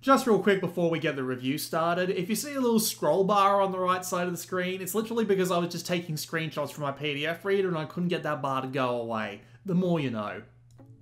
Just real quick before we get the review started, if you see a little scroll bar on the right side of the screen, it's literally because I was just taking screenshots from my PDF reader and I couldn't get that bar to go away. The more you know.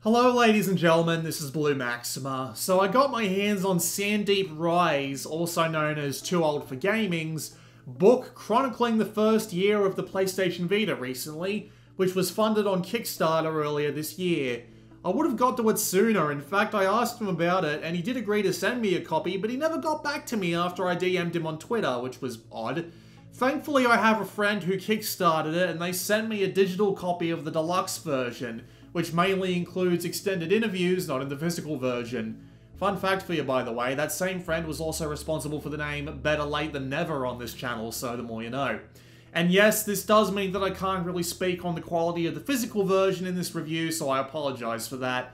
Hello ladies and gentlemen, this is Blue Maxima. So I got my hands on Sandeep Rai's, also known as Too Old for Gaming's, book chronicling the first year of the PlayStation Vita recently, which was funded on Kickstarter earlier this year. I would have got to it sooner. In fact, I asked him about it, and he did agree to send me a copy, but he never got back to me after I DM'd him on Twitter, which was odd. Thankfully, I have a friend who kickstarted it, and they sent me a digital copy of the deluxe version, which mainly includes extended interviews, not in the physical version. Fun fact for you, by the way, that same friend was also responsible for the name Better Late Than Never on this channel, so the more you know. And yes, this does mean that I can't really speak on the quality of the physical version in this review, so I apologize for that.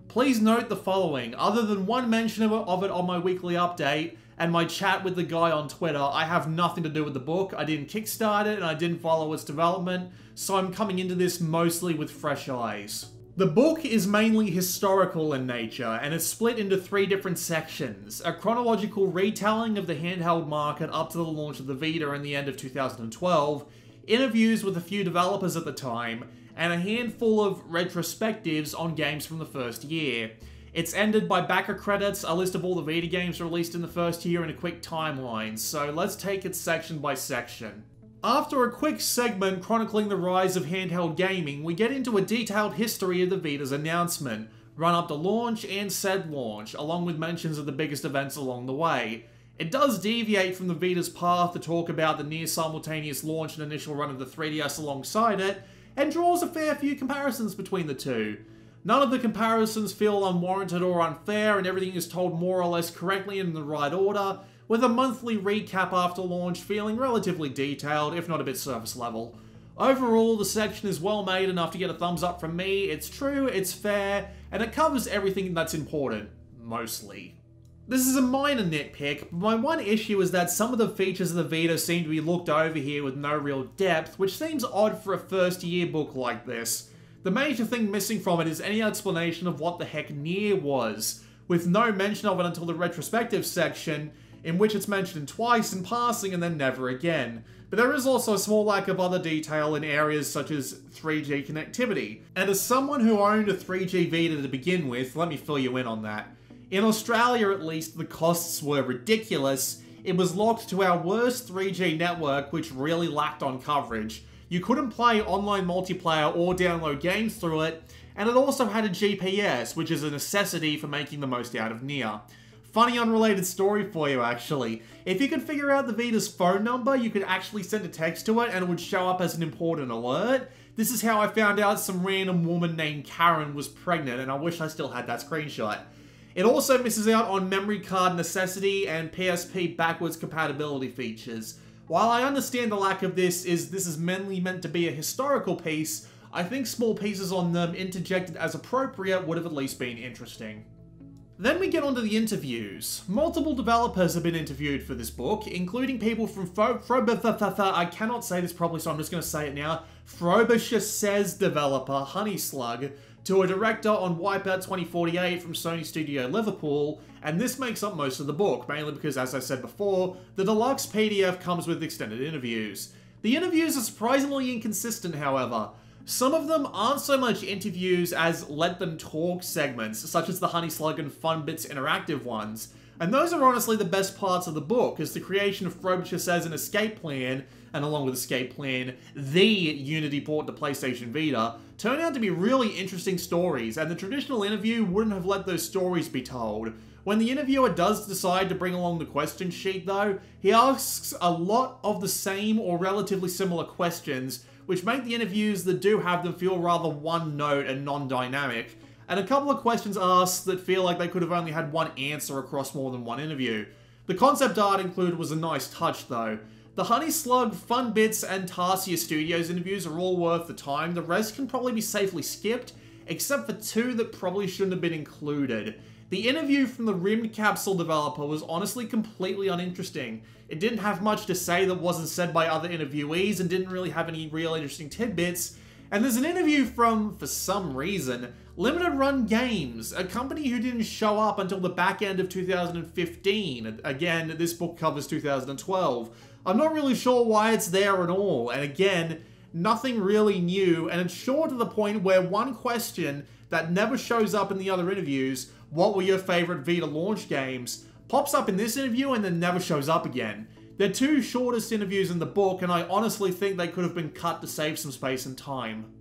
Please note the following. Other than one mention of it on my weekly update, and my chat with the guy on Twitter, I have nothing to do with the book. I didn't kickstart it, and I didn't follow its development, so I'm coming into this mostly with fresh eyes. The book is mainly historical in nature, and it's split into 3 different sections. A chronological retelling of the handheld market up to the launch of the Vita in the end of 2012, interviews with a few developers at the time, and a handful of retrospectives on games from the first year. It's ended by backer credits, a list of all the Vita games released in the first year, and a quick timeline, so let's take it section by section. After a quick segment chronicling the rise of handheld gaming, we get into a detailed history of the Vita's announcement, run up to launch and said launch, along with mentions of the biggest events along the way. It does deviate from the Vita's path to talk about the near-simultaneous launch and initial run of the 3DS alongside it, and draws a fair few comparisons between the two. None of the comparisons feel unwarranted or unfair, and everything is told more or less correctly and in the right order, with a monthly recap after launch feeling relatively detailed, if not a bit surface level. Overall, the section is well made enough to get a thumbs up from me. It's true, it's fair, and it covers everything that's important. Mostly. This is a minor nitpick, but my one issue is that some of the features of the Vita seem to be looked over here with no real depth, which seems odd for a first year book like this. The major thing missing from it is any explanation of what the heck Near was, with no mention of it until the retrospective section, in which it's mentioned twice in passing and then never again. But there is also a small lack of other detail in areas such as 3G connectivity. And as someone who owned a 3G Vita to begin with, let me fill you in on that. In Australia at least, the costs were ridiculous. It was locked to our worst 3G network, which really lacked on coverage. You couldn't play online multiplayer or download games through it, and it also had a GPS, which is a necessity for making the most out of Near. Funny unrelated story for you, actually. If you could figure out the Vita's phone number, you could actually send a text to it and it would show up as an important alert. This is how I found out some random woman named Karen was pregnant, and I wish I still had that screenshot. It also misses out on memory card necessity and PSP backwards compatibility features. While I understand the lack of this is mainly meant to be a historical piece, I think small pieces on them interjected as appropriate would have at least been interesting. Then we get onto the interviews. Multiple developers have been interviewed for this book, including people from I cannot say this properly, so I'm just going to say it now. Frobisher Says developer Honey Slug, to a director on Wipeout 2048 from Sony Studio Liverpool, and this makes up most of the book, mainly because, as I said before, the deluxe PDF comes with extended interviews. The interviews are surprisingly inconsistent, however. Some of them aren't so much interviews as let them talk segments, such as the Honey Slug and Fun Bits interactive ones. And those are honestly the best parts of the book, as the creation of Frobisher Says an escape plan, and along with escape plan, the Unity port to PlayStation Vita, turn out to be really interesting stories, and the traditional interview wouldn't have let those stories be told. When the interviewer does decide to bring along the question sheet though, he asks a lot of the same or relatively similar questions, which make the interviews that do have them feel rather one-note and non-dynamic, and a couple of questions asked that feel like they could have only had one answer across more than one interview. The concept art included was a nice touch though. The Honey Slug, Fun Bits, and Tarsier Studios interviews are all worth the time. The rest can probably be safely skipped, except for 2 that probably shouldn't have been included. The interview from the Rimmed Capsule developer was honestly completely uninteresting. It didn't have much to say that wasn't said by other interviewees and didn't really have any real interesting tidbits, And there's an interview from, for some reason, Limited Run Games, a company who didn't show up until the back end of 2015. Again, this book covers 2012. I'm not really sure why it's there at all, and again, nothing really new, and it's short to the point where one question that never shows up in the other interviews, what were your favorite Vita launch games, pops up in this interview and then never shows up again. They're two shortest interviews in the book, and I honestly think they could have been cut to save some space and time.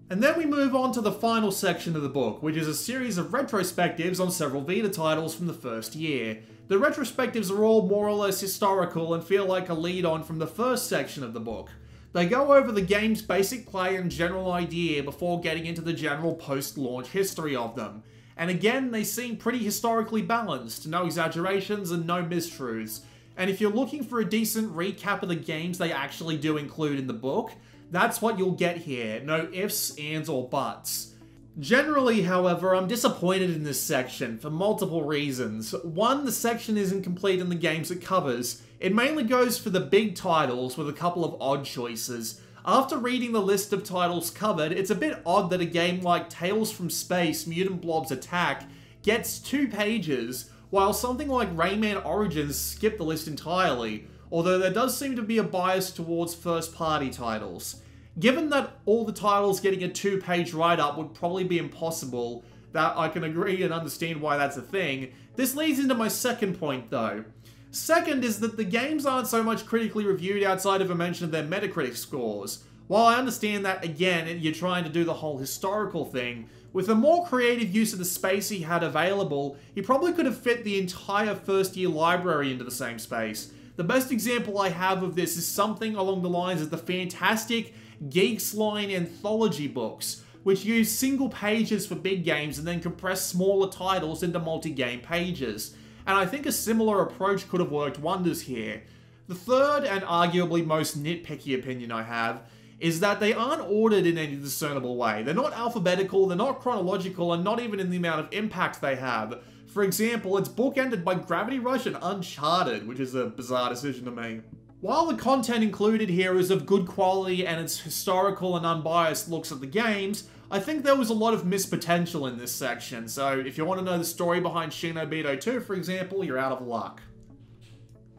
And then we move on to the final section of the book, which is a series of retrospectives on several Vita titles from the first year. The retrospectives are all more or less historical and feel like a lead-on from the first section of the book. They go over the game's basic play and general idea before getting into the general post-launch history of them. And again, they seem pretty historically balanced, no exaggerations and no mistruths. And if you're looking for a decent recap of the games they actually do include in the book, that's what you'll get here, no ifs, ands, or buts. Generally, however, I'm disappointed in this section for multiple reasons. One, the section isn't complete in the games it covers. It mainly goes for the big titles with a couple of odd choices. After reading the list of titles covered, it's a bit odd that a game like Tales from Space: Mutant Blobs Attack gets 2 pages, while something like Rayman Origins skipped the list entirely, although there does seem to be a bias towards first-party titles. Given that all the titles getting a 2-page write-up would probably be impossible, that I can agree and understand why that's a thing, this leads into my second point though. Second is that the games aren't so much critically reviewed outside of a mention of their Metacritic scores. While I understand that, again, you're trying to do the whole historical thing, with a more creative use of the space he had available, he probably could have fit the entire first-year library into the same space. The best example I have of this is something along the lines of the fantastic Geeks Line anthology books, which use single pages for big games and then compress smaller titles into multi-game pages. And I think a similar approach could have worked wonders here. The third and arguably most nitpicky opinion I have is that they aren't ordered in any discernible way. They're not alphabetical, they're not chronological, and not even in the amount of impact they have. For example, it's bookended by Gravity Rush and Uncharted, which is a bizarre decision to me. While the content included here is of good quality and its historical and unbiased looks at the games, I think there was a lot of missed potential in this section, so if you want to know the story behind Shin Obito 2, for example, you're out of luck.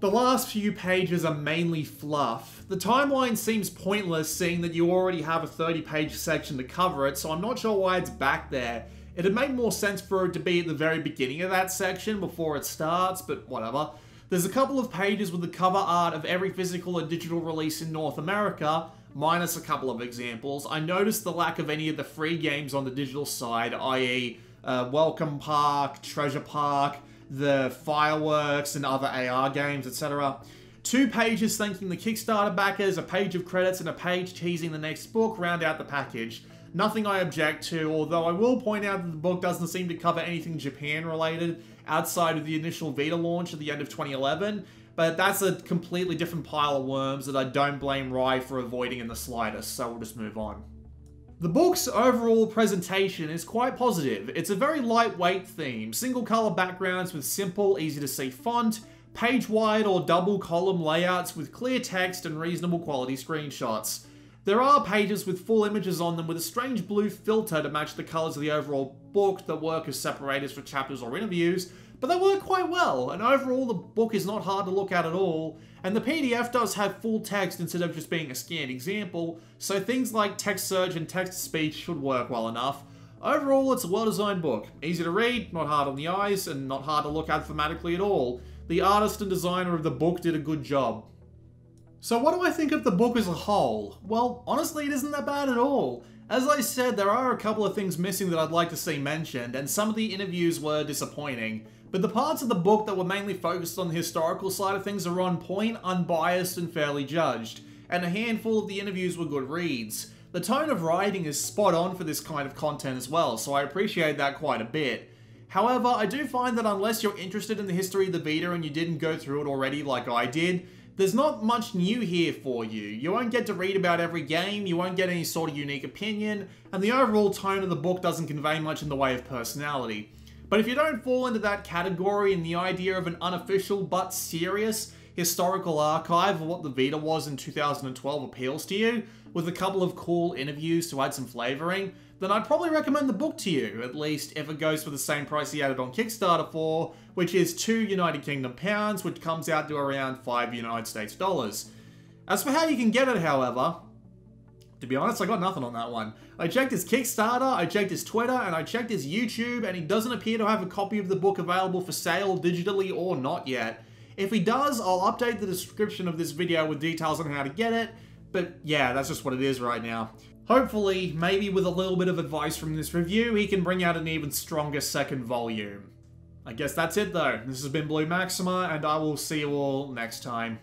The last few pages are mainly fluff. The timeline seems pointless seeing that you already have a 30-page section to cover it, so I'm not sure why it's back there. It'd make more sense for it to be at the very beginning of that section before it starts, but whatever. There's a couple of pages with the cover art of every physical and digital release in North America, minus a couple of examples. I noticed the lack of any of the free games on the digital side, i.e. Welcome Park, Treasure Park, the Fireworks and other AR games, etc. 2 pages thanking the Kickstarter backers, a page of credits, and a page teasing the next book round out the package. Nothing I object to, although I will point out that the book doesn't seem to cover anything Japan related outside of the initial Vita launch at the end of 2011, but that's a completely different pile of worms that I don't blame Rai for avoiding in the slightest, so we'll just move on. The book's overall presentation is quite positive. It's a very lightweight theme, single color backgrounds with simple, easy to see font, page-wide or double column layouts with clear text and reasonable quality screenshots. There are pages with full images on them with a strange blue filter to match the colors of the overall book that work as separators for chapters or interviews, but they work quite well, and overall the book is not hard to look at all, and the PDF does have full text instead of just being a scanned example, so things like text search and text-to-speech should work well enough. Overall, it's a well-designed book. Easy to read, not hard on the eyes, and not hard to look at thematically at all. The artist and designer of the book did a good job. So what do I think of the book as a whole? Well, honestly, it isn't that bad at all. As I said, there are a couple of things missing that I'd like to see mentioned, and some of the interviews were disappointing. But the parts of the book that were mainly focused on the historical side of things are on point, unbiased, and fairly judged. And a handful of the interviews were good reads. The tone of writing is spot on for this kind of content as well, so I appreciate that quite a bit. However, I do find that unless you're interested in the history of the Vita and you didn't go through it already like I did, there's not much new here for you. You won't get to read about every game, you won't get any sort of unique opinion, and the overall tone of the book doesn't convey much in the way of personality. But if you don't fall into that category and the idea of an unofficial but serious, historical archive of what the Vita was in 2012 appeals to you, with a couple of cool interviews to add some flavouring, then I'd probably recommend the book to you, at least if it goes for the same price he had it on Kickstarter for, which is £2 United Kingdom pounds, which comes out to around $5 United States dollars. As for how you can get it, however, to be honest, I got nothing on that one. I checked his Kickstarter, I checked his Twitter, and I checked his YouTube, and he doesn't appear to have a copy of the book available for sale digitally or not yet. If he does, I'll update the description of this video with details on how to get it, but yeah, that's just what it is right now. Hopefully, maybe with a little bit of advice from this review, he can bring out an even stronger second volume. I guess that's it though. This has been Blue Maxima, and I will see you all next time.